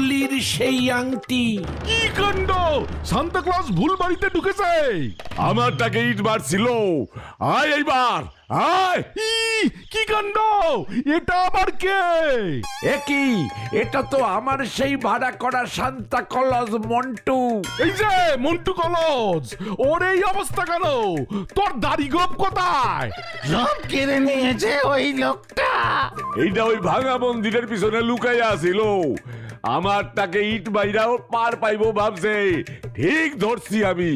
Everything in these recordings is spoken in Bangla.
তুলির সেই আংটি। কি কাণ্ড! সান্তা ক্লজ ভুল বাড়িতে ঢুকেছে। আমারটাকে ইট মারছিল। আয় এইবার আয়। কি কাণ্ড! এটা আবার কে? একই, এটা তো আমার সেই ভাড়া করা সান্তা ক্লজ মন্টু। এই যে মন্টু কলজ, ওর এই অবস্থা কেন? তোর দাড়ি গোপ কোথায়? সব কেড়ে নিয়েছে ওই লোকটা। এইটা ওই ভাঙা মন্দিরের পিছনে লুকাইয়া আছিল। আমারটাকে ইট বাইরাও পার পাইবো ভাবছে। ঠিক ধরছি আমি।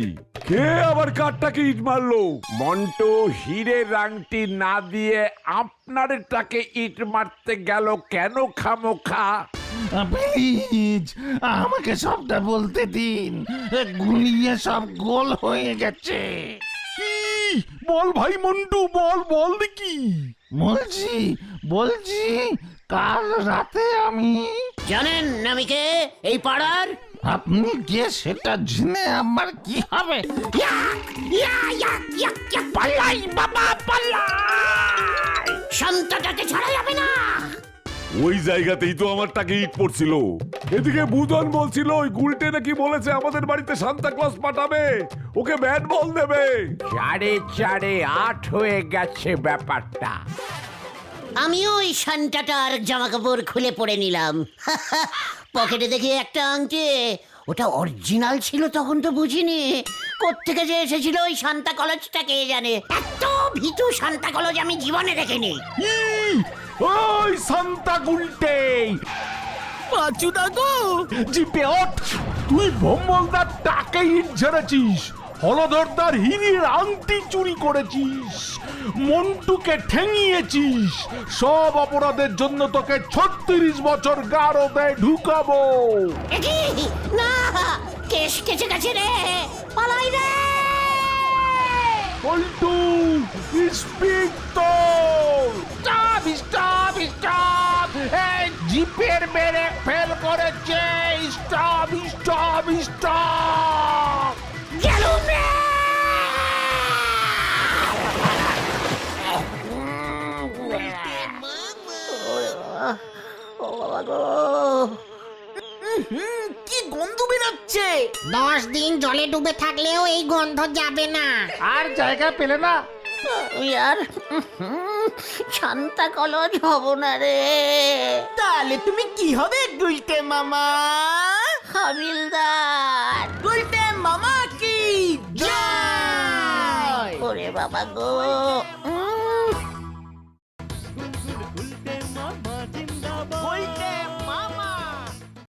কে আবার কারটাকে ইট মারলো? মন্টু হীরের আংটি না দিয়ে আপনারটাকে ইট মারতে গেল কেন খামোখা? প্লিজ আমাকে সবটা বলতে দিন। গুলিয়ে সব গোল হয়ে গেছে। কি? বল ভাই মন্টু, বল বল দেখি। বলছি কাল রাতে আমি। জানেন আমি কে এই পাড়ার? আপনি কে সেটা জেনে আমার কি হবে? পাল্লাই বাবা পাল্লাই! শান্তাটাকে ছাড়া যাবে না। ওই জায়গাতেই তো আমার টাকে ইট পড়ছিল। এদিকে বুধন বলছিল ওই গুলটে নাকি বলেছে আমাদের বাড়িতে সান্তা ক্লজ পাঠাবে, ওকে ব্যাট বল দেবে। 8:30 হয়ে গেছে ব্যাপারটা। আমিও ওই শান্তাটার জামা কাপড় খুলে পড়ে নিলাম। পকেটে দেখি একটা আংটি। ওটা অরিজিনাল ছিল তখন তো বুঝিনি। কোত্থেকে যে এসেছিল ওই সান্তা কলেজটা কে জানে। এত ভীতু সান্তা কলেজ আমি জীবনে দেখিনি। ওই সান্তা গুলটে, পাঁচুদা গো, জিপে ওঠ। তুই ভম্বলদার টাকে ইট ঝেড়েছিস, হলধরদার হিরের আংটি চুরি করেছিস, মন্টুকে ঠেঙিয়েছিস। সব অপরাধের জন্য তোকে 36 বছর গারদে ঢুকাবো। একি না, কেশ কেচে গেছে রে, পালাই রে। পল্টু, স্পিড তো। স্টপ! এই জিপের ব্রেক ফেল করেছে। স্টপ! গেলুম রে। ও বাবা গো, কি গন্ধ বেরোচ্ছে! 10 দিন জলে ডুবে থাকলেও এই গন্ধ যাবে না। আর জায়গা পেলে না? আমি আর শান্তা কলেজ হব না রে। তাহলে তুমি কি হবে গুলটে মামা? হাবিলদার। গুলটে মামা কি জয়! ওরে বাবা গো,